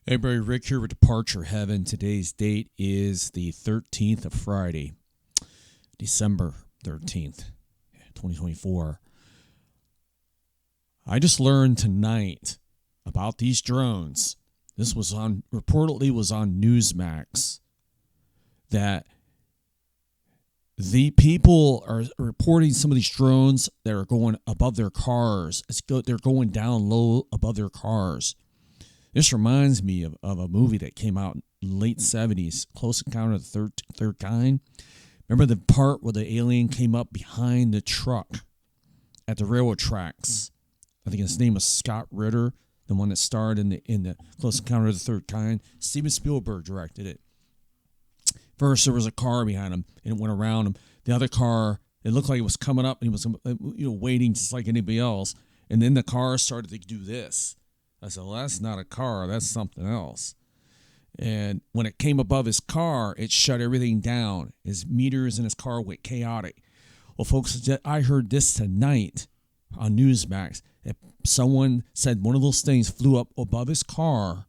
Hey everybody, Rick here with Departure Heaven. Today's date is the 13th of Friday, December 13th, 2024. I just learned tonight about these drones. This was reportedly was on Newsmax, that the people are reporting some of these drones that are going above their cars. They're going down low above their cars. This reminds me of a movie that came out in the late 70s, Close Encounter of the Third Kind. Remember the part where the alien came up behind the truck at the railroad tracks? I think his name was Scott Ritter, the one that starred in the Close Encounter of the Third Kind. Steven Spielberg directed it. First, there was a car behind him, and it went around him. The other car, it looked like it was coming up, and he was waiting just like anybody else. And then the car started to do this. I said, well, that's not a car. That's something else. And when it came above his car, it shut everything down. His meters in his car went chaotic. Well, folks, I heard this tonight on Newsmax. That someone said one of those things flew up above his car.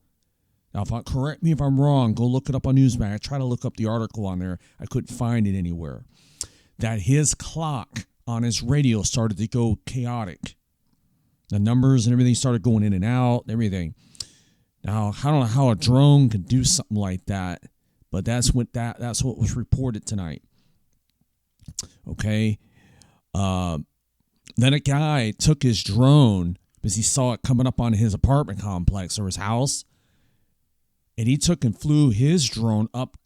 Now, correct me if I'm wrong. Go look it up on Newsmax. I tried to look up the article on there. I couldn't find it anywhere. That his clock on his radio started to go chaotic. The numbers and everything started going in and out, everything. Now, I don't know how a drone can do something like that, but that's what was reported tonight. Okay. Then a guy took his drone because he saw it coming up on his apartment complex or his house, and he took and flew his drone up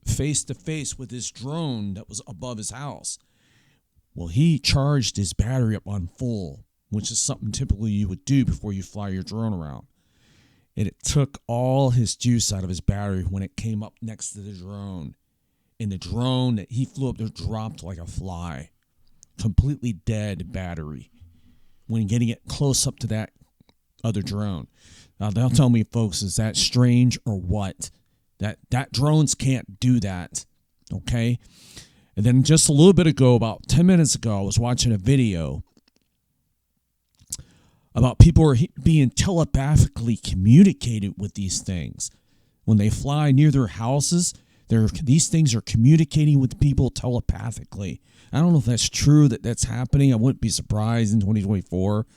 face to face with his drone that was above his house. Well, he charged his battery up on full, which is something typically you would do before you fly your drone around. And it took all his juice out of his battery when it came up next to the drone. And the drone that he flew up there dropped like a fly. Completely dead battery when getting it close up to that other drone. Now, they'll tell me, folks, is that strange or what? That drones can't do that, okay? And then just a little bit ago, about 10 minutes ago, I was watching a video about people are being telepathically communicated with these things. When they fly near their houses, these things are communicating with people telepathically. I don't know if that's true, that's happening. I wouldn't be surprised in 2024,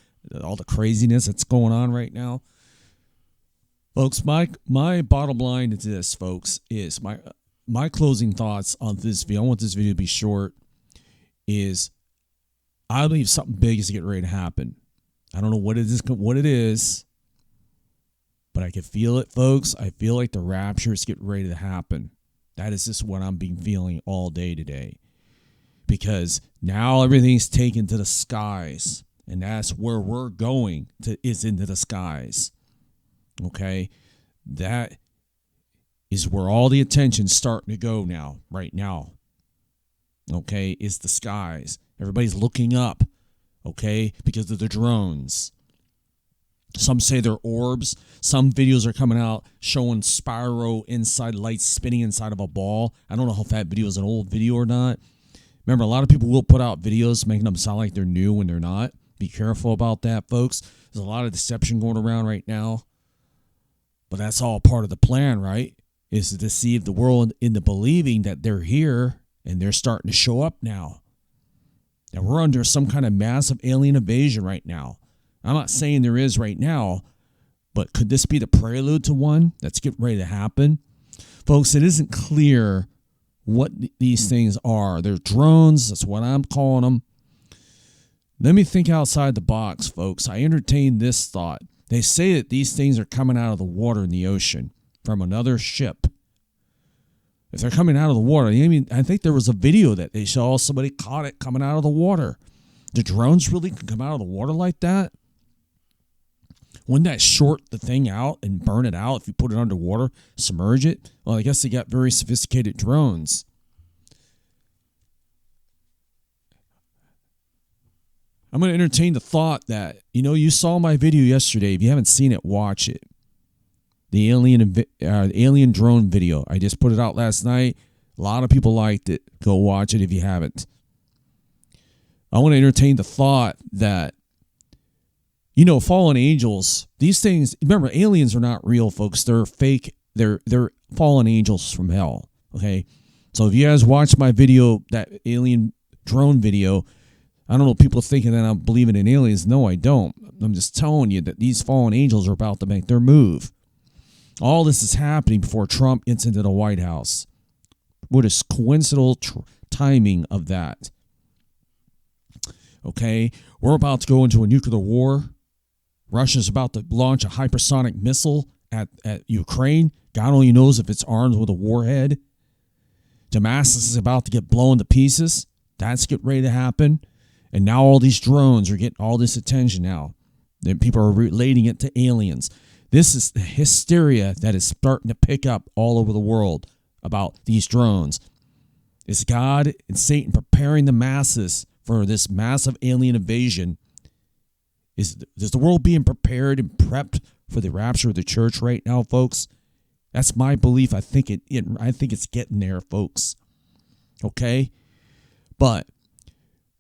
all the craziness that's going on right now. Folks, my bottom line is this, folks, is my closing thoughts on this video. I want this video to be short. Is I believe something big is getting ready to happen. I don't know what it is, but I can feel it, folks. I feel like the rapture is getting ready to happen. That is just what I'm feeling all day today. Because now everything's taken to the skies, and that's where we're going is into the skies. Okay? That is where all the attention's starting to go now, right now. Okay? Is the skies. Everybody's looking up. Okay, because of the drones. Some say they're orbs. Some videos are coming out showing spiral inside lights spinning inside of a ball. I don't know if that video is an old video or not. Remember, a lot of people will put out videos making them sound like they're new when they're not. Be careful about that, folks. There's a lot of deception going around right now. But that's all part of the plan, right? Is to deceive the world into believing that they're here and they're starting to show up now. Now, we're under some kind of massive alien invasion right now. I'm not saying there is right now, but could this be the prelude to one that's getting ready to happen? Folks, it isn't clear what these things are. They're drones. That's what I'm calling them. Let me think outside the box, folks. I entertained this thought. They say that these things are coming out of the water in the ocean from another ship. If they're coming out of the water, I think there was a video that they saw somebody caught it coming out of the water. Do drones really come out of the water like that? Wouldn't that short the thing out and burn it out if you put it underwater, submerge it? Well, I guess they got very sophisticated drones. I'm going to entertain the thought that, you saw my video yesterday. If you haven't seen it, watch it. The alien drone video. I just put it out last night. A lot of people liked it. Go watch it if you haven't. I want to entertain the thought that fallen angels, these things, remember, aliens are not real, folks. They're fake. They're fallen angels from hell. Okay. So if you guys watch my video, that alien drone video, I don't know, people thinking that I'm believing in aliens. No, I don't. I'm just telling you that these fallen angels are about to make their move. All this is happening before Trump gets into the White House. What is coincidental timing of that? Okay, we're about to go into a nuclear war. Russia's about to launch a hypersonic missile at Ukraine. God only knows if it's armed with a warhead. Damascus is about to get blown to pieces. That's getting ready to happen. And now all these drones are getting all this attention now. Then people are relating it to aliens. This is the hysteria that is starting to pick up all over the world about these drones. Is God and Satan preparing the masses for this massive alien invasion? Is the world being prepared and prepped for the rapture of the church right now, folks? That's my belief. I think it's getting there, folks. Okay? But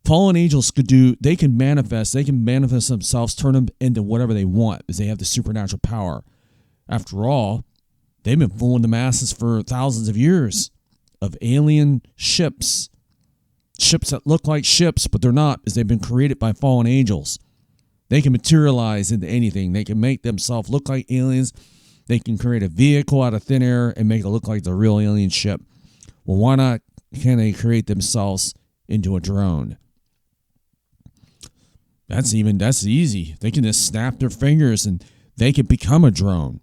fallen angels they can manifest themselves, turn them into whatever they want, because they have the supernatural power. After all, they've been fooling the masses for thousands of years of alien ships that look like ships, but they're not, because they've been created by fallen angels. They can materialize into anything. They can make themselves look like aliens. They can create a vehicle out of thin air and make it look like the real alien ship. Well, why not can they create themselves into a drone? That's easy. They can just snap their fingers and they can become a drone.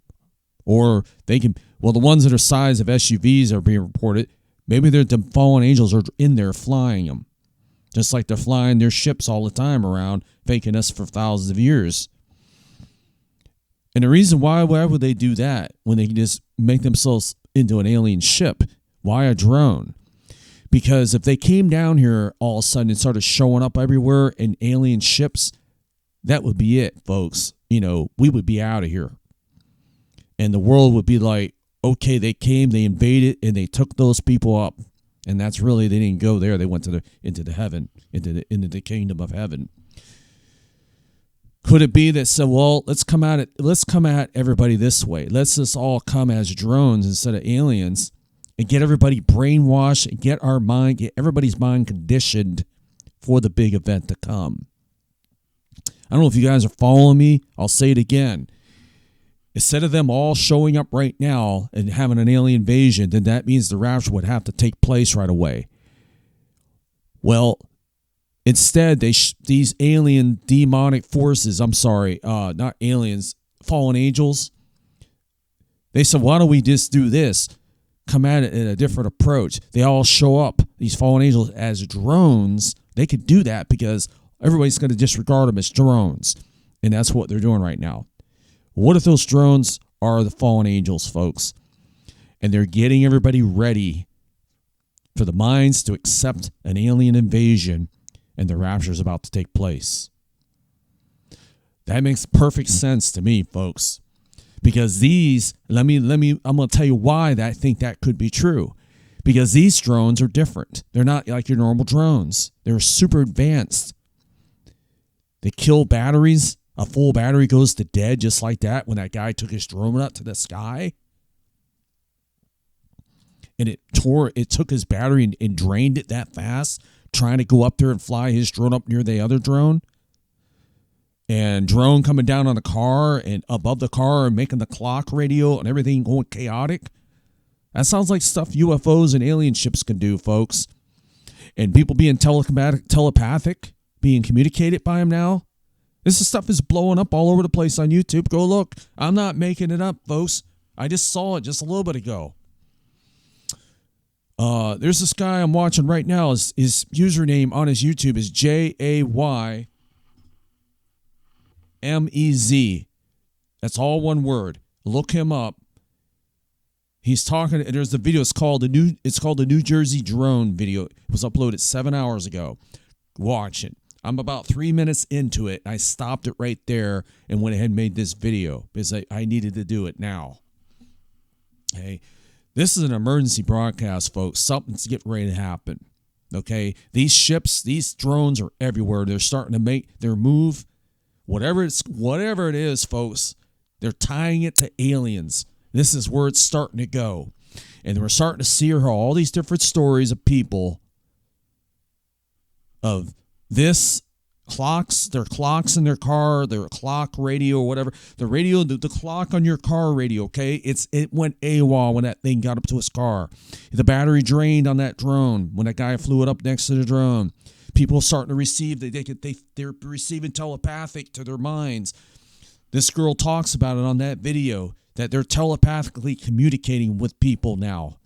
Or they can, the ones that are size of SUVs are being reported. Maybe the fallen angels are in there flying them. Just like they're flying their ships all the time around, faking us for thousands of years. And the reason why would they do that when they can just make themselves into an alien ship? Why a drone? Because if they came down here all of a sudden and started showing up everywhere in alien ships, that would be it, folks. We would be out of here. And the world would be like, okay, they came, they invaded, and they took those people up. And that's really, they didn't go there. They went into the kingdom of heaven. Could it be that said, let's come at everybody this way. Let's just all come as drones instead of aliens and get everybody brainwashed and get everybody's mind conditioned for the big event to come. I don't know if you guys are following me. I'll say it again. Instead of them all showing up right now and having an alien invasion, then that means the rapture would have to take place right away. Well, instead, these alien demonic forces, not aliens, fallen angels, they said, why don't we just do this? Come at it in a different approach. They all show up, these fallen angels, as drones. They could do that because everybody's going to disregard them as drones. And that's what they're doing right now. What if those drones are the fallen angels, folks? And they're getting everybody ready for the minds to accept an alien invasion, and the rapture is about to take place. That makes perfect sense to me, folks. Because I'm going to tell you why I think that could be true. Because these drones are different. They're not like your normal drones. They're super advanced. They kill batteries. A full battery goes to dead just like that when that guy took his drone up to the sky. And it took his battery and drained it that fast, trying to go up there and fly his drone up near the other drone. And drone coming down on the car and above the car and making the clock radio and everything going chaotic. That sounds like stuff UFOs and alien ships can do, folks. And people being telepathic, being communicated by them now. This stuff is blowing up all over the place on YouTube. Go look. I'm not making it up, folks. I just saw it just a little bit ago. There's this guy I'm watching right now. His username on his YouTube is JAYMEZ. That's all one word. Look him up. He's talking. There's the video. It's called the New Jersey drone video. It was uploaded 7 hours ago. Watch it. I'm about 3 minutes into it. I stopped it right there and went ahead and made this video because I needed to do it now. Okay. This is an emergency broadcast, folks. Something's getting ready to happen. Okay. These ships, these drones are everywhere. They're starting to make their move. Whatever it is, folks, they're tying it to aliens. This is where it's starting to go. And we're starting to see all these different stories of people of this clocks, their clocks in their car, their clock radio or whatever. The radio, the clock on your car radio, okay? It went AWOL when that thing got up to his car. The battery drained on that drone when that guy flew it up next to the drone. People starting to receive, they're receiving telepathic to their minds. This girl talks about it on that video, that they're telepathically communicating with people now.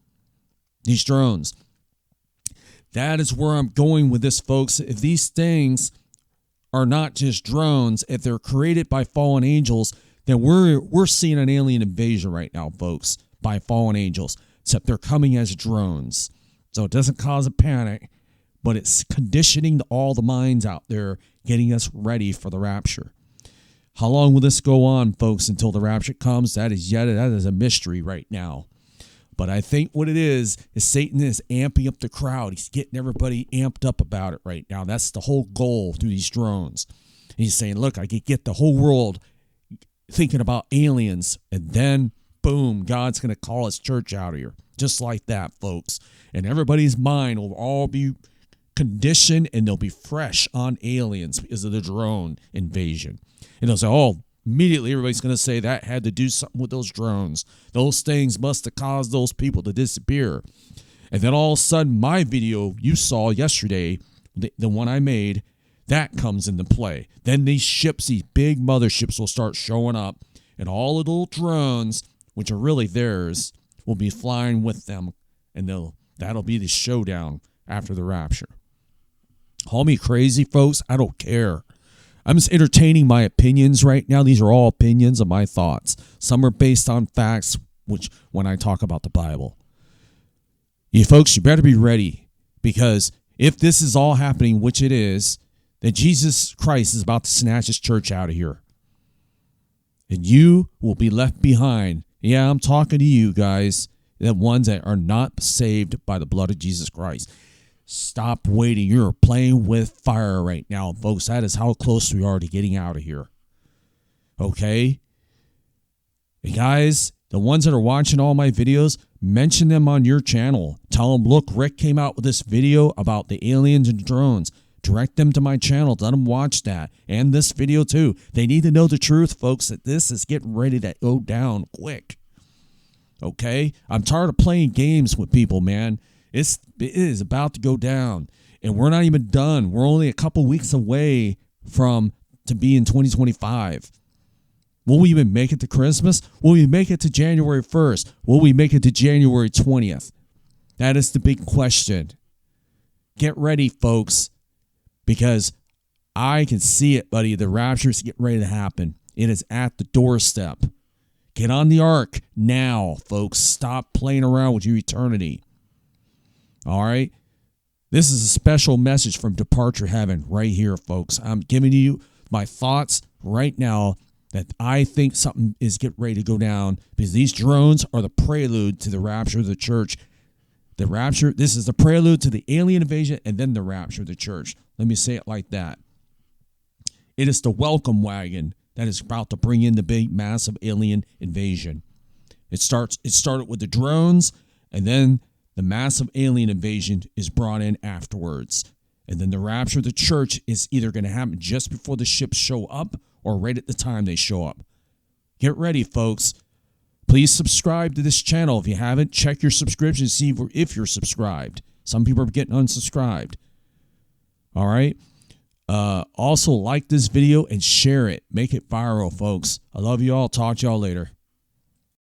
These drones. That is where I'm going with this, folks. If these things are not just drones, if they're created by fallen angels, then we're seeing an alien invasion right now, folks, by fallen angels. Except they're coming as drones. So it doesn't cause a panic, but it's conditioning all the minds out there, getting us ready for the rapture. How long will this go on, folks, until the rapture comes? That is a mystery right now. But I think what it is Satan is amping up the crowd. He's getting everybody amped up about it right now. That's the whole goal through these drones. And he's saying, look, I could get the whole world thinking about aliens, and then, boom, God's going to call his church out of here. Just like that, folks. And everybody's mind will all be conditioned, and they'll be fresh on aliens because of the drone invasion. And they'll say, oh, immediately everybody's going to say that had to do something with those drones. Those things must have caused those people to disappear. And then all of a sudden, my video you saw yesterday, the one I made, that comes into play. Then these ships, these big motherships will start showing up. And all the little drones, which are really theirs, will be flying with them. And that'll be the showdown after the rapture. Call me crazy, folks. I don't care. I'm just entertaining my opinions right now. These are all opinions of my thoughts. Some are based on facts, which when I talk about the Bible. You folks, you better be ready, because if this is all happening, which it is, then Jesus Christ is about to snatch his church out of here. And you will be left behind. Yeah, I'm talking to you guys, the ones that are not saved by the blood of Jesus Christ. Stop waiting. You're playing with fire right now, folks. That is how close we are to getting out of here. Okay? And guys, the ones that are watching all my videos, mention them on your channel. Tell them, look, Rick came out with this video about the aliens and drones. Direct them to my channel. Let them watch that. And this video too. They need to know the truth, folks, that this is getting ready to go down quick. Okay? I'm tired of playing games with people, man. It is about to go down, and we're not even done. We're only a couple weeks away to be in 2025. Will we even make it to Christmas? Will we make it to January 1st? Will we make it to January 20th? That is the big question. Get ready, folks, because I can see it, buddy. The rapture is getting ready to happen. It is at the doorstep. Get on the ark now, folks. Stop playing around with your eternity. All right. This is a special message from Departure Heaven right here, folks. I'm giving you my thoughts right now that I think something is getting ready to go down, because these drones are the prelude to the rapture of the church. The rapture, this is the prelude to the alien invasion and then the rapture of the church. Let me say it like that. It is the welcome wagon that is about to bring in the big, massive alien invasion. It started with the drones, and then the massive alien invasion is brought in afterwards. And then the rapture of the church is either going to happen just before the ships show up or right at the time they show up. Get ready, folks. Please subscribe to this channel. If you haven't, check your subscription, see if you're subscribed. Some people are getting unsubscribed. All right. Also, like this video and share it. Make it viral, folks. I love you all. Talk to y'all later.